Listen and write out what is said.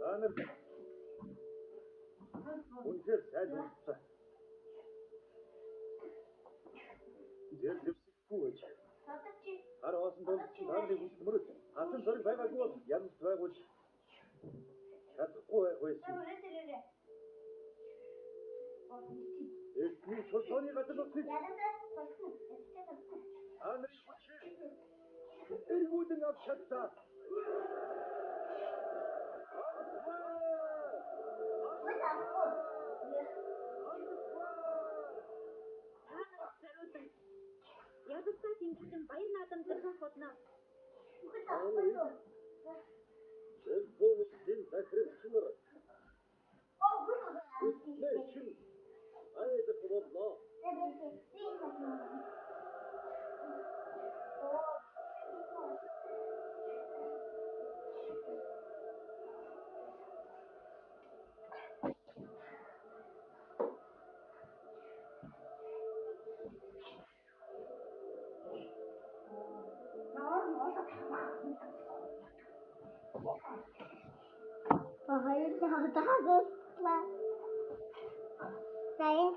Анар. Үнээр сайн болчихсон. Зэвсэхгүй гэж. Хараасан бол чи тааны хүсмэрт хатан зориг байгаагүй бол янз байгуулж чадахгүй байх байсан. Эхний чулууны гадар нутгийг. Анар хүчи. Эргүүдэн авчаатаа. Ядагтаа тэмцэн баяр наадам зэрэг бодно. Зэлбүүлийн захирагчнаар. Үтлэшин. Айдах боллоо. Hayır, daha göster. Sayın.